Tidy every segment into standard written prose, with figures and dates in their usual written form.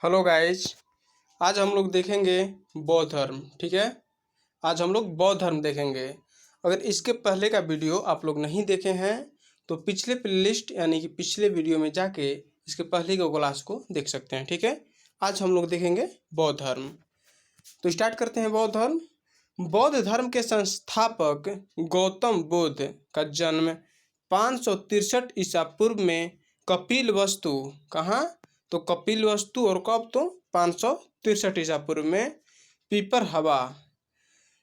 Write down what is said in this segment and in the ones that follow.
Hello guys. आज हम लोग देखेंगे बौद्ध धर्म। ठीक है, आज हम लोग बौद्ध धर्म देखेंगे। अगर इसके पहले का वीडियो आप लोग नहीं देखे हैं तो पिछले प्लेलिस्ट यानी कि पिछले वीडियो में जाके इसके पहले के क्लास को देख सकते हैं। ठीक है, आज हम लोग देखेंगे बौद्ध धर्म। तो स्टार्ट करते हैं। बौद्ध धर्म। बौद्ध धर्म के संस्थापक गौतम बुद्ध का जन्म 563 ईसा पूर्व में कपिलवस्तु, कहाँ तो कपिलवस्तु, और कब तो 563 ईसा पूर्व में पीपरहवा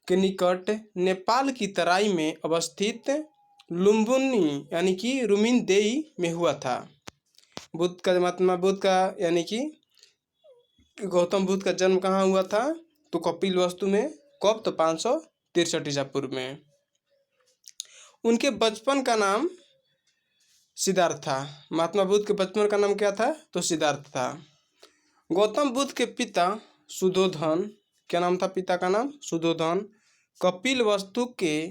के निकट नेपाल की तराई में अवस्थित लुम्बिनी यानी कि रुमिनदेई में हुआ था। बुद्ध का महात्मा बुद्ध का यानी कि गौतम बुद्ध का जन्म कहाँ हुआ था तो कपिलवस्तु में। कब तो 563 ईसा पूर्व में। उनके बचपन का नाम सिद्धार्थ था। महात्मा बुद्ध के बचपन का नाम क्या था तो सिद्धार्थ था। गौतम बुद्ध के पिता शुद्धोधन, क्या नाम था पिता का नाम शुद्धोधन, कपिलवस्तु के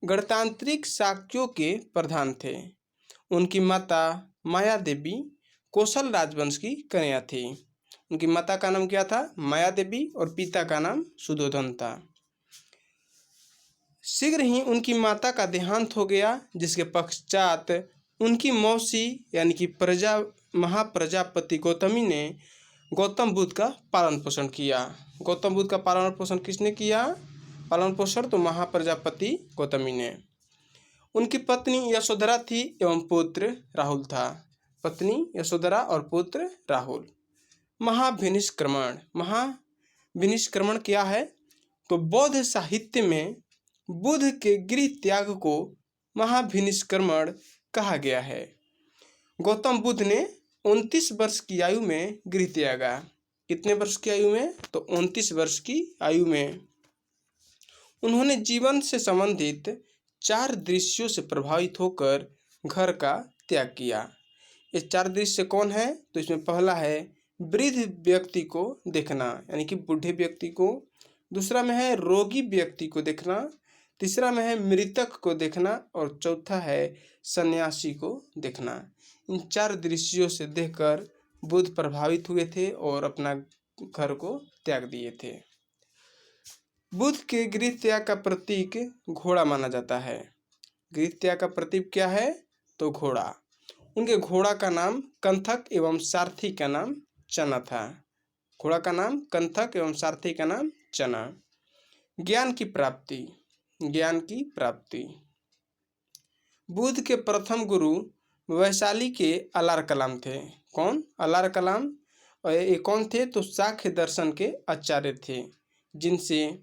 गणतांत्रिक शाक्यों के प्रधान थे। उनकी माता माया देवी कौशल राजवंश की कन्या थी। उनकी माता का नाम क्या था माया देवी और पिता का नाम शुद्धोधन था। शीघ्र ही उनकी माता का देहांत हो गया, जिसके पश्चात उनकी मौसी यानी कि महाप्रजापति गौतमी ने गौतम बुद्ध का पालन पोषण किया। गौतम बुद्ध का पालन पोषण किसने किया? पालन पोषण तो महाप्रजापति गौतमी ने। उनकी पत्नी यशोधरा थी एवं पुत्र राहुल था। पत्नी यशोधरा और पुत्र राहुल। महाभिनिष्क्रमण क्या है तो बौद्ध साहित्य में बुद्ध के गृह त्याग को महाभिनिष्क्रमण कहा गया है। गौतम बुद्ध ने 29 वर्ष की आयु में गृह त्यागा। कितने वर्ष की आयु में तो 29 वर्ष की आयु में। उन्होंने जीवन से संबंधित 4 दृश्यों से प्रभावित होकर घर का त्याग किया। ये 4 दृश्य कौन है तो इसमें पहला है वृद्ध व्यक्ति को देखना यानी कि बूढ़े व्यक्ति को। दूसरा में है रोगी व्यक्ति को देखना। तीसरा में है मृतक को देखना और चौथा है सन्यासी को देखना। इन 4 दृश्यों से देखकर बुद्ध प्रभावित हुए थे और अपना घर को त्याग दिए थे। बुद्ध के गृह त्याग का प्रतीक घोड़ा माना जाता है। गृह त्याग का प्रतीक क्या है तो घोड़ा। उनके घोड़ा का नाम कंथक एवं सारथी का नाम चना था। घोड़ा का नाम कंथक एवं सारथी का नाम चना। ज्ञान की प्राप्ति। बुद्ध के प्रथम गुरु वैशाली के अलार कलाम थे। कौन? अलार कलाम। और ये कौन थे तो सांख्य दर्शन के आचार्य थे, जिनसे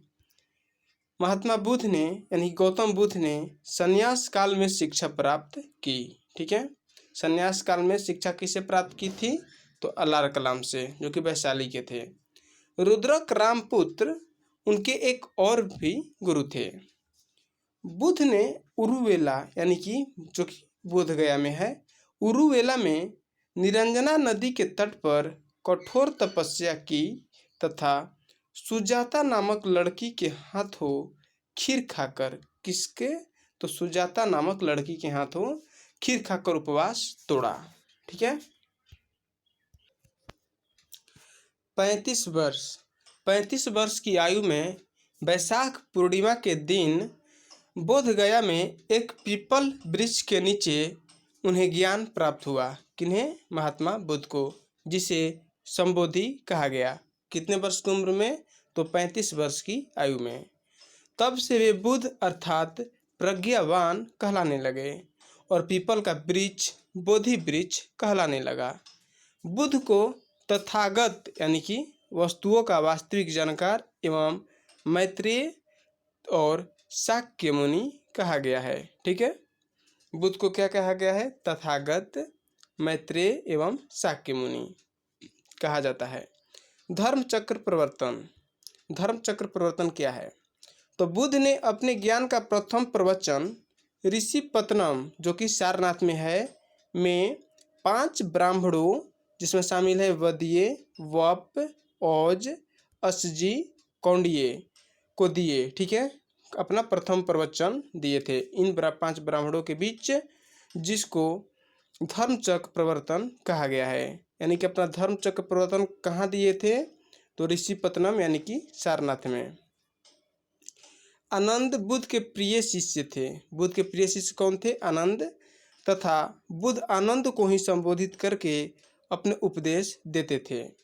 महात्मा बुद्ध ने यानी गौतम बुद्ध ने संन्यास काल में शिक्षा प्राप्त की। ठीक है, संन्यास काल में शिक्षा किससे प्राप्त की थी तो अलार कलाम से, जो कि वैशाली के थे। रुद्रक रामपुत्र उनके एक और भी गुरु थे। बुद्ध ने उरुवेला यानी कि जो कि बोध गया में है, उरुवेला में निरंजना नदी के तट पर कठोर तपस्या की तथा सुजाता नामक लड़की के हाथों खीर खाकर, किसके तो सुजाता नामक लड़की के हाथों खीर खाकर उपवास तोड़ा। ठीक है। 35 वर्ष की आयु में वैशाख पूर्णिमा के दिन बोध गया में एक पीपल वृक्ष के नीचे उन्हें ज्ञान प्राप्त हुआ। किन्हें? महात्मा बुद्ध को, जिसे संबोधि कहा गया। कितने वर्ष की उम्र में तो 35 वर्ष की आयु में। तब से वे बुद्ध अर्थात प्रज्ञावान कहलाने लगे और पीपल का वृक्ष बोधि वृक्ष कहलाने लगा। बुद्ध को तथागत यानी कि वस्तुओं का वास्तविक जानकार एवं मैत्रेय और शाक्य मुनि कहा गया है। ठीक है, बुद्ध को क्या कहा गया है? तथागत, मैत्रेय एवं शाक्य मुनि कहा जाता है। धर्मचक्र प्रवर्तन क्या है तो बुद्ध ने अपने ज्ञान का प्रथम प्रवचन ऋषिपत्तनम, जो कि सारनाथ में है, में 5 ब्राह्मणों जिसमें शामिल है वदीय, वप, औज, असजी, कौंडिन्य को दिए। ठीक है, अपना प्रथम प्रवचन दिए थे इन 5 ब्राह्मणों के बीच, जिसको धर्मचक्र प्रवर्तन कहा गया है। यानी कि अपना धर्म चक्र प्रवर्तन कहाँ दिए थे? तो ऋषिपत्तनम यानी कि सारनाथ में। आनंद बुद्ध के प्रिय शिष्य थे। बुद्ध के प्रिय शिष्य कौन थे? आनंद। तथा बुद्ध आनंद को ही संबोधित करके अपने उपदेश देते थे।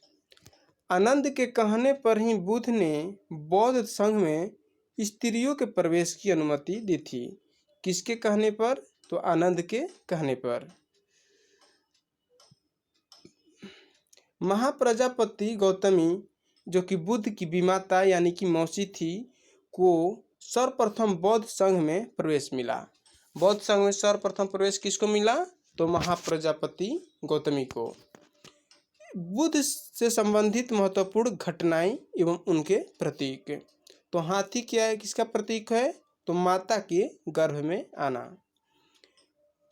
आनंद के कहने पर ही बुद्ध ने बौद्ध संघ में स्त्रियों के प्रवेश की अनुमति दी थी। किसके कहने पर? तो आनंद के कहने पर। महाप्रजापति गौतमी जो कि बुद्ध की विमाता यानी कि मौसी थी, को सर्वप्रथम बौद्ध संघ में प्रवेश मिला। बौद्ध संघ में सर्वप्रथम प्रवेश किसको मिला? तो महाप्रजापति गौतमी को। बुद्ध से संबंधित महत्वपूर्ण घटनाएं एवं उनके प्रतीक। तो हाथी क्या है, किसका प्रतीक है? तो माता के गर्भ में आना।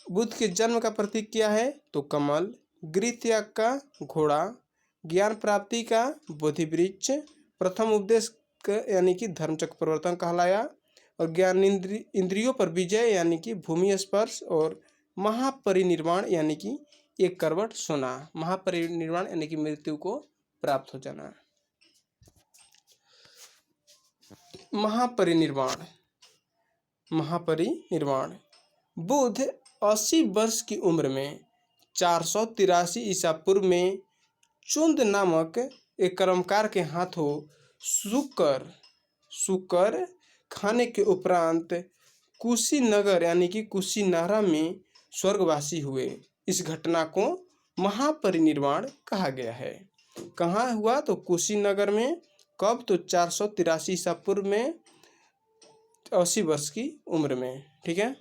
बुद्ध के जन्म का प्रतीक क्या है? तो कमल। गृह त्याग का घोड़ा। ज्ञान प्राप्ति का बोधि वृक्ष। प्रथम उपदेश यानी कि धर्मचक्र प्रवर्तन कहलाया। और ज्ञान इंद्रियों पर विजय यानी कि भूमि स्पर्श। और महापरिनिर्वाण यानी कि एक करवट सोना। महापरिनिर्वाण यानी कि मृत्यु को प्राप्त हो जाना। महापरिनिर्वाण। महापरिनिर्वाण। बुद्ध 80 वर्ष की उम्र में 483 ईसा पूर्व में चुंद नामक एक कर्मकार के हाथों शुकर खाने के उपरांत कुशीनगर यानी कि कुशीनारा में स्वर्गवासी हुए। इस घटना को महापरिनिर्वाण कहा गया है। कहाँ हुआ? तो कुशीनगर में। कब? तो 483 ईसा पूर्व में 80 वर्ष की उम्र में। ठीक है।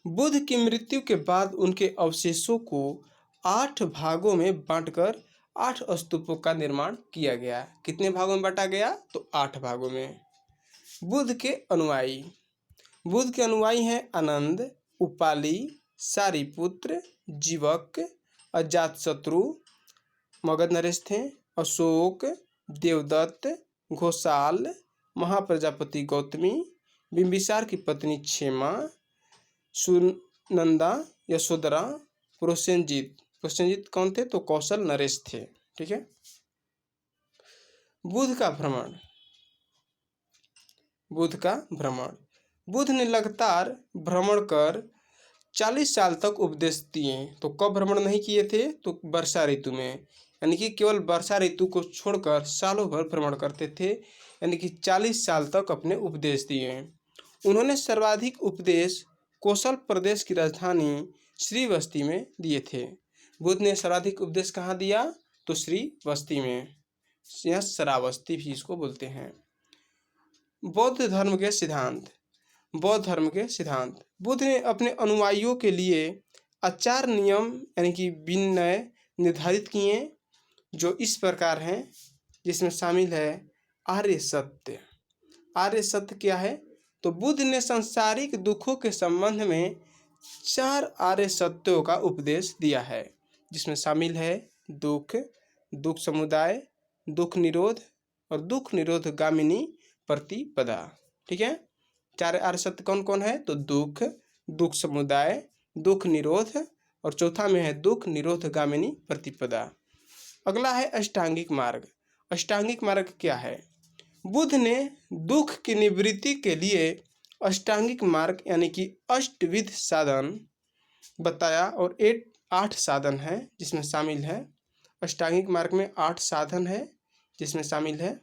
बुद्ध की मृत्यु के बाद उनके अवशेषों को 8 भागों में बांटकर 8 स्तूपों का निर्माण किया गया। कितने भागों में बांटा गया? तो 8 भागों में। बुद्ध के अनुयायी। बुद्ध के अनुयायी हैं आनंद, उपाली, सारिपुत्र, जीवक, अजातशत्रु, मगध नरेश थे, अशोक, देवदत्त, घोषाल, महाप्रजापति गौतमी, बिंबिसार की पत्नी क्षेमा, सुनंदा, यशोधरा, प्रोसेनजीत। प्रोसेनजीत कौन थे? तो कौशल नरेश थे। ठीक है। बुद्ध का भ्रमण। बुद्ध का भ्रमण। बुद्ध ने लगातार भ्रमण कर 40 साल तक उपदेश दिए। तो कब भ्रमण नहीं किए थे? तो वर्षा ऋतु में। यानी कि केवल वर्षा ऋतु को छोड़कर सालों भर भ्रमण करते थे। यानी कि 40 साल तक अपने उपदेश दिए। उन्होंने सर्वाधिक उपदेश कौशल प्रदेश की राजधानी श्रीवस्ती में दिए थे। बुद्ध ने सर्वाधिक उपदेश कहाँ दिया? तो श्रीवस्ती में। यह श्रावस्ती भी इसको बोलते हैं। बौद्ध धर्म के सिद्धांत। बौद्ध धर्म के सिद्धांत। बुद्ध ने अपने अनुयायियों के लिए आचार नियम यानी कि विनय निर्धारित किए जो इस प्रकार हैं, जिसमें शामिल है आर्य सत्य। आर्य सत्य क्या है? तो बुद्ध ने सांसारिक दुखों के संबंध में 4 आर्य सत्यों का उपदेश दिया है, जिसमें शामिल है दुख, दुख समुदाय, दुख निरोध और दुख निरोध गामिनी प्रतिपदा। ठीक है। 4 आर्य सत्य कौन कौन है? तो दुख, दुख समुदाय, दुख निरोध और चौथा में है दुख निरोध गामिनी प्रतिपदा। अगला है अष्टांगिक मार्ग। अष्टांगिक मार्ग क्या है? बुद्ध ने दुख की निवृत्ति के लिए अष्टांगिक मार्ग यानी कि अष्टविध साधन बताया। और 8 साधन है जिसमें शामिल है। अष्टांगिक मार्ग में 8 साधन है जिसमें शामिल है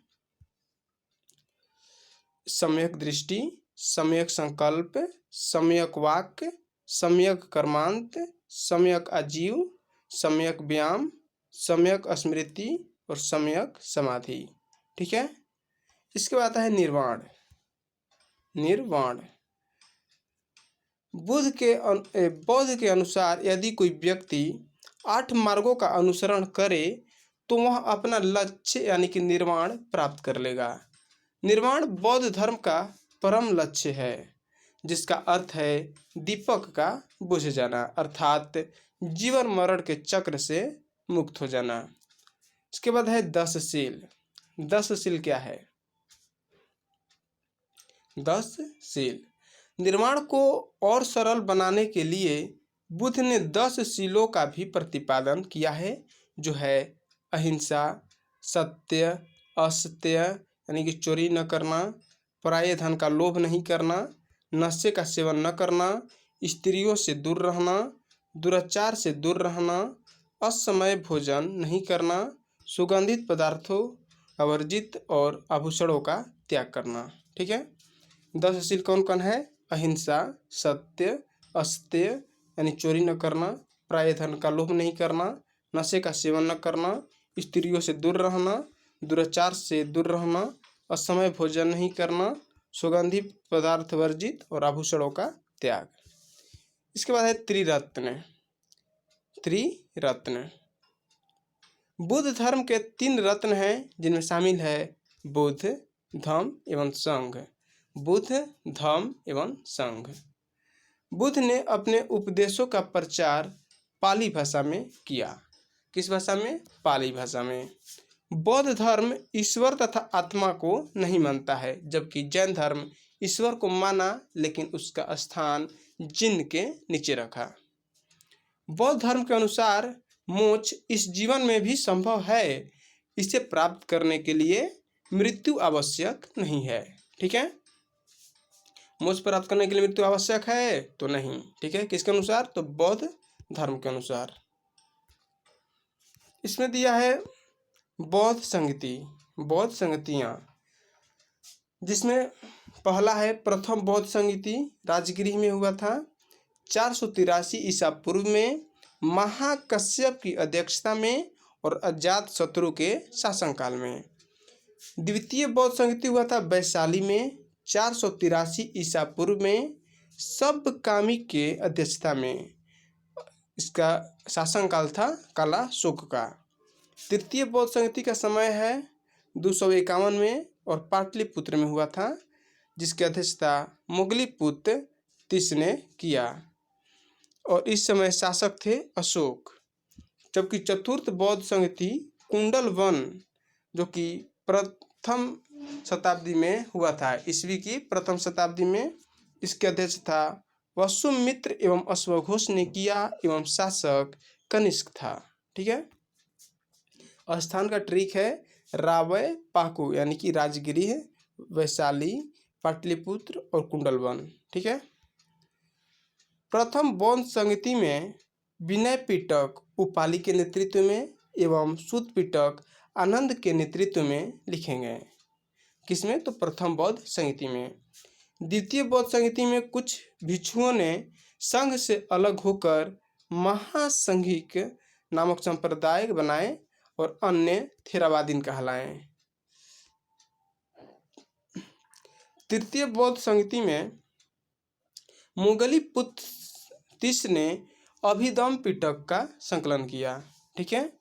सम्यक दृष्टि, सम्यक संकल्प, सम्यक वाक्य, सम्यक कर्मांत, सम्यक आजीव, सम्यक व्यायाम, सम्यक स्मृति और सम्यक समाधि। ठीक है। इसके बाद आता है निर्वाण। निर्वाण बौद्ध के अनुसार यदि कोई व्यक्ति 8 मार्गों का अनुसरण करे तो वह अपना लक्ष्य यानी कि निर्वाण प्राप्त कर लेगा। निर्वाण बौद्ध धर्म का परम लक्ष्य है, जिसका अर्थ है दीपक का बुझ जाना, अर्थात जीवन मरण के चक्र से मुक्त हो जाना। इसके बाद है 10 शील। 10 शील क्या है? 10 शील निर्माण को और सरल बनाने के लिए बुद्ध ने 10 शीलों का भी प्रतिपादन किया है, जो है अहिंसा, सत्य, असत्य यानी कि चोरी न करना, पराये धन का लोभ नहीं करना, नशे का सेवन न करना, स्त्रियों से दूर रहना, दुराचार से दूर रहना, असमय भोजन नहीं करना, सुगंधित पदार्थों का वर्जित और आभूषणों का त्याग करना। ठीक है, 10 शील कौन कौन है? अहिंसा, सत्य, असत्य यानी चोरी न करना, पराये धन का लोभ नहीं करना, नशे का सेवन न करना, स्त्रियों से दूर रहना, दुराचार से दूर रहना, असमय भोजन नहीं करना, सुगंधित पदार्थ वर्जित और आभूषणों का त्याग। इसके बाद है त्रिरत्न। त्रिरत्न बुद्ध धर्म के 3 रत्न हैं, जिनमें शामिल है बुद्ध, धम्म एवं संघ। बुद्ध, धम्म एवं संघ। बुद्ध ने अपने उपदेशों का प्रचार पाली भाषा में किया। किस भाषा में? पाली भाषा में। बौद्ध धर्म ईश्वर तथा आत्मा को नहीं मानता है, जबकि जैन धर्म ईश्वर को माना लेकिन उसका स्थान जिन के नीचे रखा। बौद्ध धर्म के अनुसार मोक्ष इस जीवन में भी संभव है, इसे प्राप्त करने के लिए मृत्यु आवश्यक नहीं है। ठीक है, मोक्ष प्राप्त करने के लिए मृत्यु आवश्यक है तो नहीं। ठीक है, किसके अनुसार? तो बौद्ध धर्म के अनुसार। इसमें दिया है बौद्ध संगति, बौद्ध संगतियाँ, जिसमें पहला है प्रथम बौद्ध संगति राजगृह में हुआ था 483 ईसा पूर्व में महाकश्यप की अध्यक्षता में और अजात शत्रु के शासनकाल में। द्वितीय बौद्ध संगति हुआ था वैशाली में 483 ईसा पूर्व में सबकामी के अध्यक्षता में। इसका शासनकाल था कालाशोक का। तृतीय बौद्ध संगति का समय है 251 में और पाटलिपुत्र में हुआ था, जिसकी अध्यक्षता मोगलीपुत्र तीस ने किया और इस समय शासक थे अशोक। जबकि चतुर्थ बौद्ध संगति कुंडल वन, जो कि प्रथम शताब्दी में हुआ था, ईस्वी की प्रथम शताब्दी में, इसके अध्यक्ष था वसुमित्र एवं अश्वघोष ने किया एवं शासक कनिष्क था। ठीक है, स्थान का ट्रिक है रावय पाकु यानी कि राजगृह, वैशाली, पाटलिपुत्र और कुंडलवन। ठीक है, प्रथम बौद्ध संगति में विनय पिटक उपाली के नेतृत्व में एवं सूत पिटक आनंद के नेतृत्व में लिखे गए। किसमें? तो प्रथम बौद्ध संगति में। द्वितीय बौद्ध संगति में कुछ भिक्षुओं ने संघ से अलग होकर महासंघिक नामक संप्रदाय बनाए और अन्य थेरावादीन कहलाए। तृतीय बौद्ध संगति में मोगलीपुत्र तीस ने अभिधम्म पिटक का संकलन किया। ठीक है,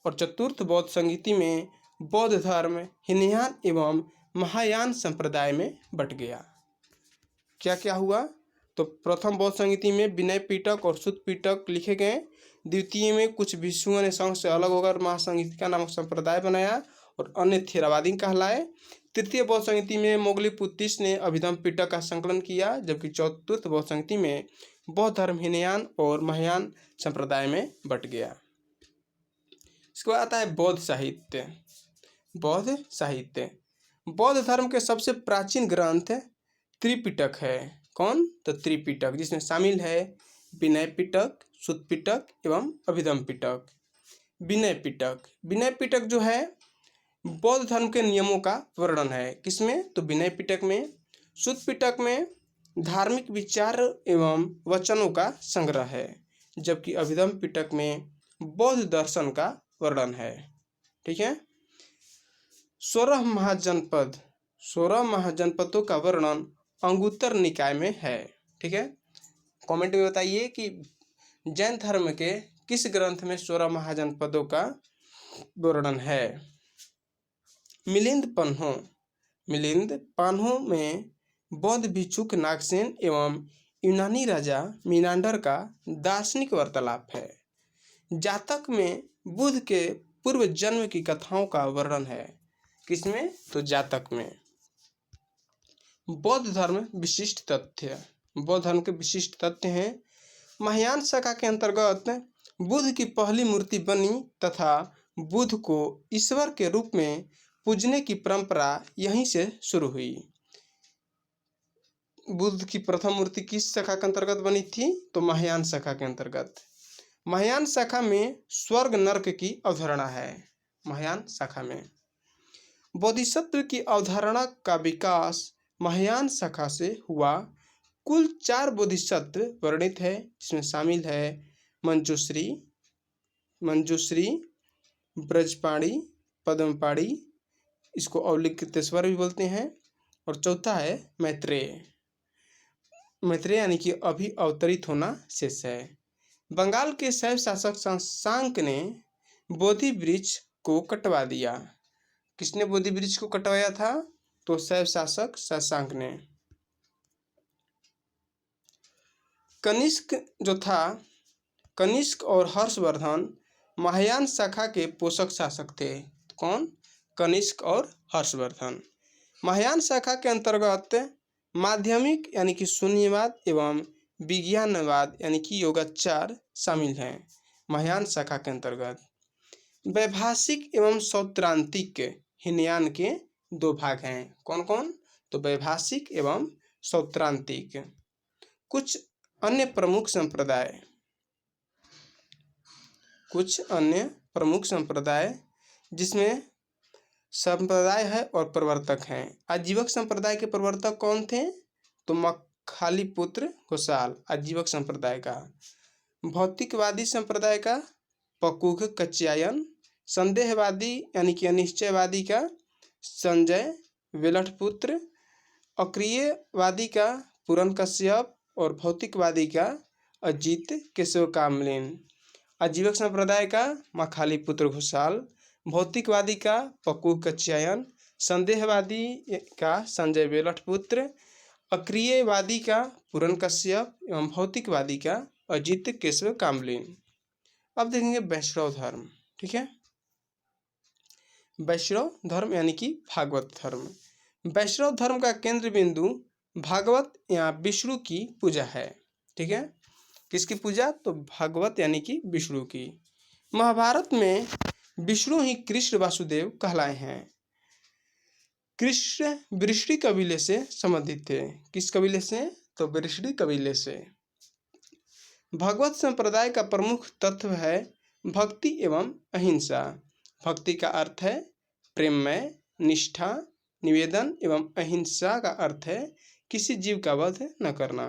और चतुर्थ बौद्ध संगति में बौद्ध धर्म हीनयान एवं महायान संप्रदाय में बट गया। क्या क्या हुआ? तो प्रथम बौद्ध संगति में विनय पिटक और सूत पिटक लिखे गए। द्वितीय में कुछ भिक्षुओं ने संघ से अलग होकर महासंगीतिका नामक संप्रदाय बनाया और अन्य थेरावादी कहलाए। तृतीय बौद्ध संगति में मोगलीपुत्र तीस ने अभिधम्म पिटक का संकलन किया, जबकि चतुर्थ बौद्ध संगति में बौद्ध धर्म हीनयान और महायान संप्रदाय में बट गया। इसके बाद आता है बौद्ध साहित्य। बौद्ध साहित्य बौद्ध धर्म के सबसे प्राचीन ग्रंथ त्रिपिटक है। कौन? तो त्रिपिटक, जिसमें शामिल है विनय पिटक, सूत पिटक एवं अभिधम्म पिटक। विनय पिटक, विनय पिटक जो है बौद्ध धर्म के नियमों का वर्णन है। किसमें? तो विनय पिटक में। सूत पिटक में धार्मिक विचार एवं वचनों का संग्रह है, जबकि अभिधम्म पिटक में बौद्ध दर्शन का वर्णन है। ठीक है, 16 महाजनपद, 16 महाजनपदों का वर्णन अंगुत्तर निकाय में है। ठीक है, कमेंट में बताइए कि जैन धर्म के किस ग्रंथ में 16 महाजनपदों का वर्णन है। मिलिंद पन्हो, मिलिंद पान्हो में बौद्ध भिक्षुक नागसेन एवं यूनानी राजा मीनांडर का दार्शनिक वार्तालाप है। जातक में बुद्ध के पूर्व जन्म की कथाओं का वर्णन है। किसमें? तो जातक में। बौद्ध धर्म विशिष्ट तथ्य, बौद्ध धर्म के विशिष्ट तथ्य हैं महायान शाखा के अंतर्गत बुद्ध की पहली मूर्ति बनी तथा बुद्ध को ईश्वर के रूप में पूजने की परंपरा यहीं से शुरू हुई। बुद्ध की प्रथम मूर्ति किस शाखा के अंतर्गत बनी थी? तो महायान शाखा के अंतर्गत। महायान शाखा में स्वर्ग नरक की अवधारणा है। महायान शाखा में बोधिसत्व की अवधारणा का विकास महायान शाखा से हुआ। कुल 4 बोधिसत्व वर्णित है, जिसमें शामिल है मंजूश्री, ब्रजपाणी, पद्मपाणी, इसको अवलिकेतेश्वर भी बोलते हैं, और चौथा है मैत्रेय यानी कि अभी अवतरित होना शेष है। बंगाल के शैव शासक शशांक ने बोधि वृक्ष को कटवा दिया। किसने बोधि वृक्ष को कटवाया था? तो शैव शासक शशांक ने। कनिष्क और हर्षवर्धन महायान शाखा के पोषक शासक थे। कौन? कनिष्क और हर्षवर्धन। महायान शाखा के अंतर्गत माध्यमिक यानी कि शून्यवाद एवं विज्ञानवाद यानी कि योगाचार शामिल हैं। महायान शाखा के अंतर्गत वैभाषिक एवं सौत्रांतिक हीनयान के 2 भाग हैं। कौन कौन? तो वैभाषिक एवं सौत्रांतिक। कुछ अन्य प्रमुख संप्रदाय जिसमें संप्रदाय है और प्रवर्तक हैं। आजीवक संप्रदाय के प्रवर्तक कौन थे? तो मखालीपुत्र घोषाल आजीवक संप्रदाय का। भौतिकवादी संप्रदाय का पकुघ कच्यायन। संदेहवादी यानी कि अनिश्चयवादी का संजय वेलठपुत्र। अक्रियवादी का पूरन कश्यप और भौतिकवादी का अजित केशव कामलिन। आजीवक संप्रदाय का मखालीपुत्र घोषाल, भौतिकवादी का पकुघ कच्यायन, संदेहवादी का संजय वेलठपुत्र, अक्रियवादी का पूरन कश्यप एवं भौतिकवादी का अजित केशव कामलिन। अब देखेंगे वैष्णव धर्म। ठीक है, वैष्णव धर्म यानी कि भागवत धर्म। वैष्णव धर्म का केंद्र बिंदु भागवत या विष्णु की पूजा है। ठीक है, किसकी पूजा? तो भागवत यानी कि विष्णु की। महाभारत में विष्णु ही कृष्ण वासुदेव कहलाए हैं। कृष्ण वृष्णि कबीले से संबंधित थे। किस कबीले से? तो वृष्णि कबीले से। भगवत संप्रदाय का प्रमुख तत्व है भक्ति एवं अहिंसा। भक्ति का अर्थ है प्रेममय, निष्ठा, निवेदन एवं अहिंसा का अर्थ है किसी जीव का वध न करना।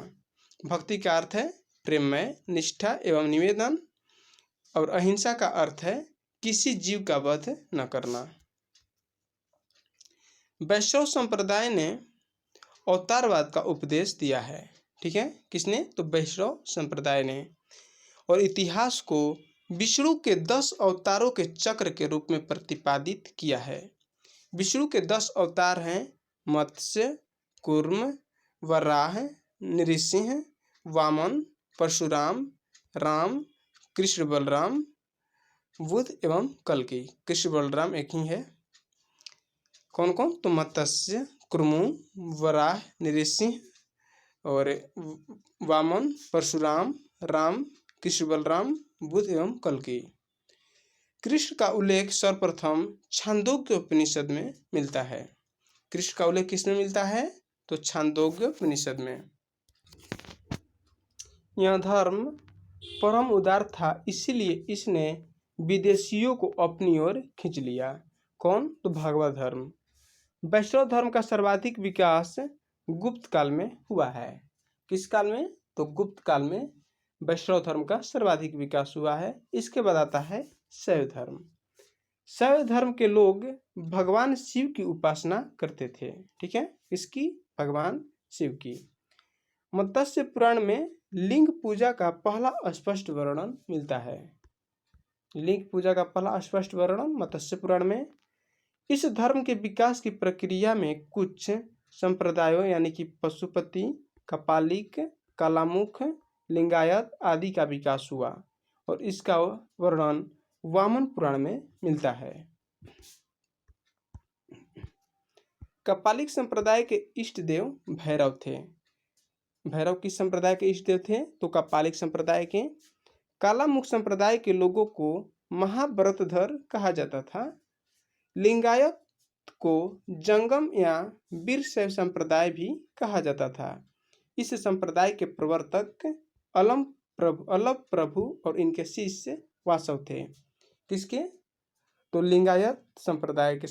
भक्ति का अर्थ है प्रेममय, निष्ठा एवं निवेदन, और अहिंसा का अर्थ है किसी जीव का वध न करना। वैष्णव संप्रदाय ने अवतारवाद का उपदेश दिया है। ठीक है, किसने? तो वैष्णव संप्रदाय ने। और इतिहास को विष्णु के 10 अवतारों के चक्र के रूप में प्रतिपादित किया है। विष्णु के 10 अवतार हैं मत्स्य, कूर्म, वराह, नृसिंह, वामन, परशुराम, राम, कृष्ण बलराम, बुद्ध एवं कल्कि। कृष्ण बलराम एक ही है। कौन कौन? तो मत्स्य, कुर्मु, वराह, नृसिंह और वामन, परशुराम, राम, कृष्ण बलराम, बुद्ध एवं कल्कि। कृष्ण का उल्लेख सर्वप्रथम छांदोग्य उपनिषद में मिलता है। कृष्ण का उल्लेख किसमें मिलता है? तो छांदोग्य उपनिषद में। यह धर्म परम उदार था, इसीलिए इसने विदेशियों को अपनी ओर खींच लिया। कौन? तो भागवत धर्म। वैष्णव धर्म का सर्वाधिक विकास गुप्त काल में हुआ है। किस काल में? तो गुप्त काल में वैष्णव धर्म का सर्वाधिक विकास हुआ है। इसके बाद आता है शैव धर्म। शैव धर्म के लोग भगवान शिव की उपासना करते थे। ठीक है, किसकी? भगवान शिव की। मत्स्य पुराण में लिंग पूजा का पहला स्पष्ट वर्णन मिलता है। लिंग पूजा का पहला स्पष्ट वर्णन मत्स्य पुराण में। इस धर्म के विकास की प्रक्रिया में कुछ संप्रदायों यानी कि पशुपति, कपालिक, कालामुख, लिंगायत आदि का विकास हुआ और इसका वर्णन वामन पुराण में मिलता है। कपालिक संप्रदाय के इष्ट देव भैरव थे। भैरव किस संप्रदाय के इष्ट देव थे? तो कपालिक संप्रदाय के। कालामुख संप्रदाय के लोगों को महाव्रतधर कहा जाता था। लिंगायत को जंगम या वीरशैव संप्रदाय भी कहा जाता था। इस संप्रदाय के प्रवर्तक अलग प्रभु और इनके शिष्य वासव थे। किसके? तो लिंगायत संप्रदाय के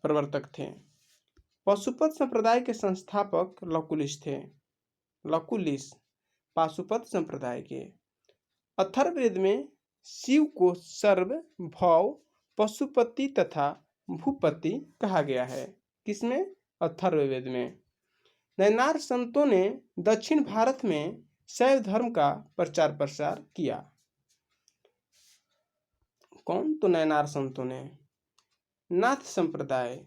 प्रवर्तक थे। पशुपत संप्रदाय के संस्थापक लकुलिश थे। लकुलिश पाशुपत संप्रदाय के। अथर्ववेद में शिव को सर्व भव पशुपति तथा भूपति कहा गया है। किसमें? अथर्ववेद में। नैनार संतों ने दक्षिण भारत में शैव धर्म का प्रचार प्रसार किया। कौन? तो नैनार संतों ने। नाथ संप्रदाय।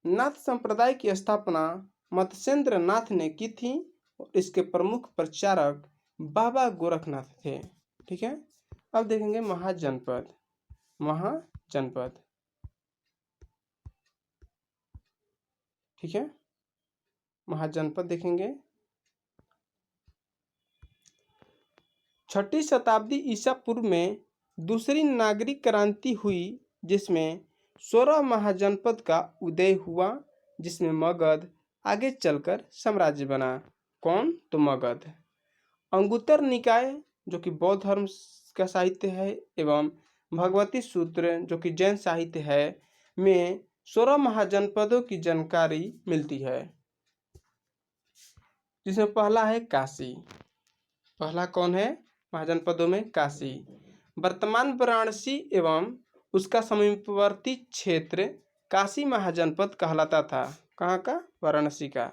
नाथ संप्रदाय की स्थापना मत्स्येंद्र नाथ ने की थी और इसके प्रमुख प्रचारक बाबा गोरखनाथ थे। ठीक है। अब देखेंगे महाजनपद। महाजनपद, ठीक है। महाजनपद देखेंगे। 6ठी शताब्दी ईसा पूर्व में दूसरी नागरिक क्रांति हुई जिसमें 16 महाजनपद का उदय हुआ, जिसमें मगध आगे चलकर साम्राज्य बना। कौन? तो मगध। अंगुत्तर निकाय जो कि बौद्ध धर्म का साहित्य है एवं भगवती सूत्र जो कि जैन साहित्य है में 16 महाजनपदों की जानकारी मिलती है, जिसमें पहला है काशी। पहला कौन है महाजनपदों में? काशी। वर्तमान वाराणसी एवं उसका समीपवर्ती क्षेत्र काशी महाजनपद कहलाता था। कहाँ का? वाराणसी का।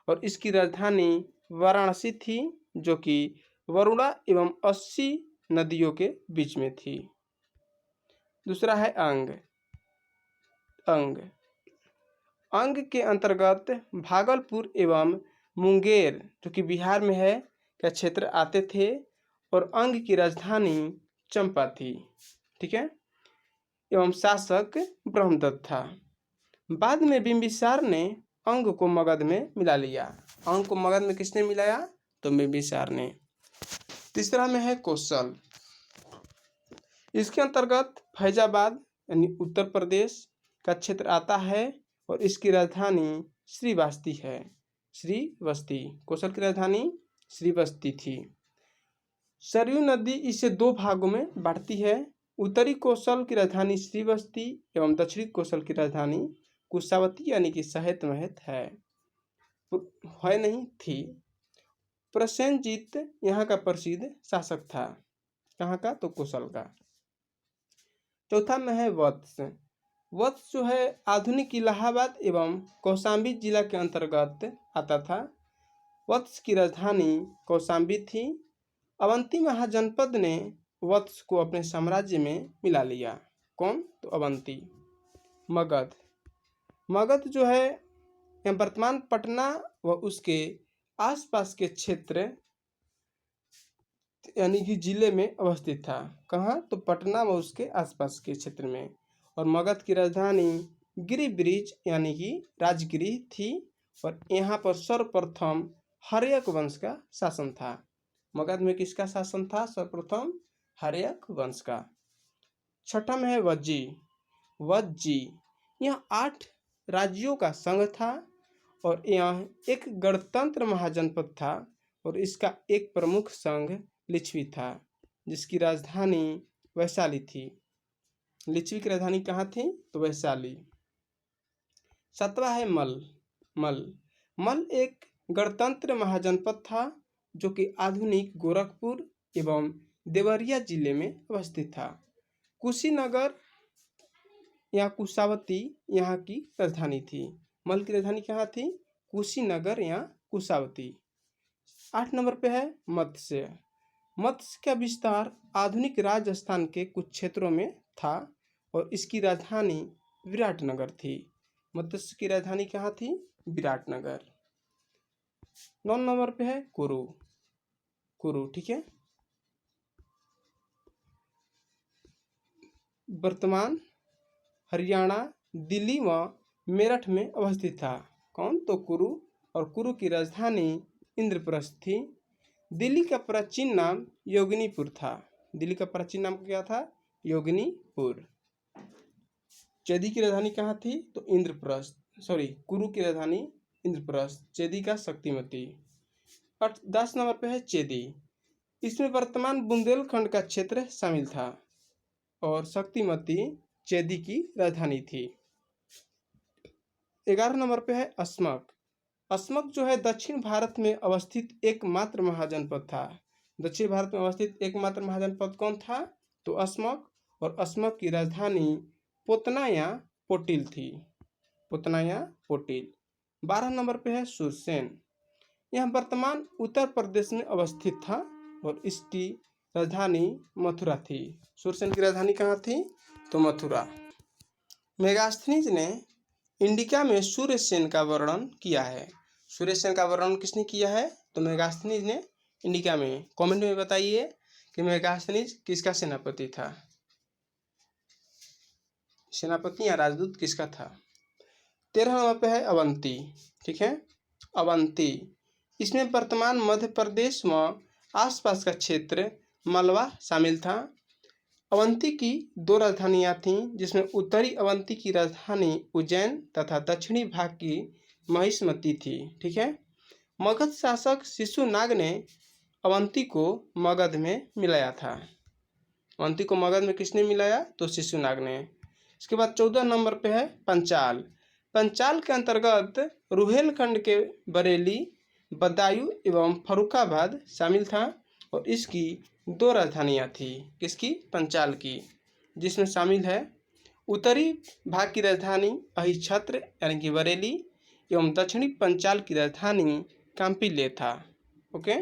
और इसकी राजधानी वाराणसी थी जो कि वरुणा एवं 80 नदियों के बीच में थी। दूसरा है अंग। अंग अंग के अंतर्गत भागलपुर एवं मुंगेर जो कि बिहार में है का क्षेत्र आते थे और अंग की राजधानी चंपा थी। ठीक है। एवं शासक ब्रह्मदत्त था। बाद में बिंबिसार ने अंग को मगध में मिला लिया। अंग को मगध में किसने मिलाया? तो बिंबिसार ने। तीसरा में है कौशल। इसके अंतर्गत फैजाबाद यानी उत्तर प्रदेश का क्षेत्र आता है और इसकी राजधानी श्रीवास्ती है। श्रीवस्ती। कौशल की राजधानी श्रीवस्ती थी। सरयू नदी इसे 2 भागों में बांटती है। उत्तरी कौशल की राजधानी श्रीवस्ती एवं दक्षिणी कौशल की राजधानी कुशावती यानी कि सहेत महत है नहीं थी। प्रसेनजीत यहाँ का प्रसिद्ध शासक था। कहाँ का? तो कौशल का। चौथा में है वत्स। वत्स जो है आधुनिक इलाहाबाद एवं कौशाम्बी जिला के अंतर्गत आता था। वत्स की राजधानी कौशाम्बी थी। अवंती महाजनपद ने वत्स को अपने साम्राज्य में मिला लिया। कौन? तो अवंती। मगध। मगध जो है वर्तमान पटना व उसके आसपास के क्षेत्र यानी कि जिले में अवस्थित था। कहाँ? तो पटना व उसके आसपास के क्षेत्र में। और मगध की राजधानी गिरिब्रिज यानी कि राजगिरी थी और यहाँ पर सर्वप्रथम हर्यक वंश का शासन था। मगध में किसका शासन था? सर्वप्रथम हर्यक वंश का। छठा में है वज्जी। वज्जी यह 8 राज्यों का संघ था और यह एक गणतंत्र महाजनपद था और इसका एक प्रमुख संघ लिच्छवी था जिसकी राजधानी वैशाली थी। लिच्छवी की राजधानी कहाँ थी? तो वैशाली। 7वां है मल। मल एक गणतंत्र महाजनपद था जो कि आधुनिक गोरखपुर एवं देवरिया जिले में अवस्थित था। कुशीनगर या कुशावती यहाँ की राजधानी थी। मल की राजधानी कहाँ थी? कुशीनगर या कुशावती। 8 नंबर पे है मत्स्य। मत्स्य का विस्तार आधुनिक राजस्थान के कुछ क्षेत्रों में था और इसकी राजधानी विराटनगर थी। मत्स्य की राजधानी कहाँ थी? विराटनगर। 9 नंबर पे है कुरु। ठीक है। वर्तमान हरियाणा, दिल्ली व मेरठ में अवस्थित था। कौन? तो कुरु। और कुरु की राजधानी इंद्रप्रस्थ थी। दिल्ली का प्राचीन नाम योगिनीपुर था। दिल्ली का प्राचीन नाम क्या था? योगिनीपुर। चेदी की राजधानी कहाँ थी? तो इंद्रप्रस्थ, कुरु की राजधानी इंद्रप्रस्थ। चेदी का शक्तिमती। और 10 नंबर पे है चेदी। इसमें वर्तमान बुंदेलखंड का क्षेत्र शामिल था और शक्तिमती चेदी की राजधानी थी। 11 नंबर पे है अस्मक। अस्मक जो है दक्षिण भारत में अवस्थित एकमात्र महाजनपद था। दक्षिण भारत में अवस्थित एकमात्र महाजनपद कौन था? तो अस्मक। और अस्मक की राजधानी पोतनाया पोटिल थी। पोतनाया पोटिल। 12 नंबर पे है सुरसेन। यह वर्तमान उत्तर प्रदेश में अवस्थित था और इसकी राजधानी मथुरा थी। सुरसेन की राजधानी कहाँ थी? तो मथुरा। मेगास्थनीज ने इंडिका में सूर्यसेन का वर्णन किया है। सूर्यसेन का वर्णन किसने किया है? तो मेगास्थनीज ने इंडिका में। कमेंट में बताइए कि मेगास्थनीज किसका सेनापति था? सेनापति या राजदूत किसका था? 13 नंबर पे है अवंती। ठीक है, अवंती। इसमें वर्तमान मध्य प्रदेश व आसपास का क्षेत्र मलवा शामिल था। अवंती की 2 राजधानियां थीं, जिसमें उत्तरी अवंती की राजधानी उज्जैन तथा दक्षिणी भाग की महिष्मती थी। ठीक है। मगध शासक शिशुनाग ने अवंती को मगध में मिलाया था। अवंती को मगध में किसने मिलाया? तो शिशुनाग ने। इसके बाद 14 नंबर पे है पंचाल। पंचाल के अंतर्गत रुहेलखंड के बरेली, बदायूं एवं फर्रुखाबाद शामिल था और इसकी 2 राजधानियां थी। किसकी? पंचाल की, जिसमें शामिल है उत्तरी भाग की राजधानी अहिच्छत्र यानी कि बरेली एवं दक्षिणी पंचाल की राजधानी काम्पिले था। ओके।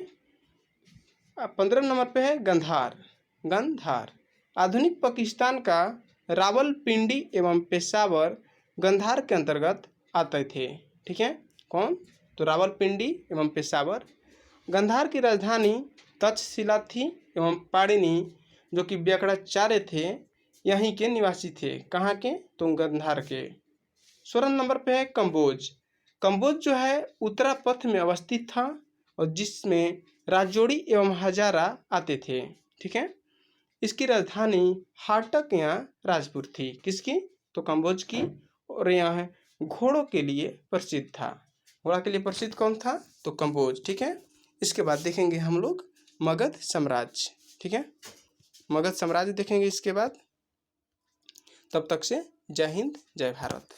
15 नंबर पे है गंधार। गंधार आधुनिक पाकिस्तान का रावलपिंडी एवं पेशावर गंधार के अंतर्गत आते थे। ठीक है, कौन? तो रावलपिंडी एवं पेशावर। गंधार की राजधानी तक्षशिला थी एवं पाणिनि जो कि व्याकरणाचार्य थे यहीं के निवासी थे। कहाँ के? तो गंधार के। 16 नंबर पे है कंबोज। कंबोज जो है उत्तरापथ में अवस्थित था और जिसमें राजौरी एवं हजारा आते थे। ठीक है। इसकी राजधानी हाटक या राजपुर थी। किसकी? तो कंबोज की। और यह घोड़ों के लिए प्रसिद्ध था। घोड़ा के लिए प्रसिद्ध कौन था? तो कंबोज। ठीक है। इसके बाद देखेंगे हम लोग मगध साम्राज्य। ठीक है, मगध साम्राज्य देखेंगे इसके बाद। तब तक से जय हिंद, जय भारत।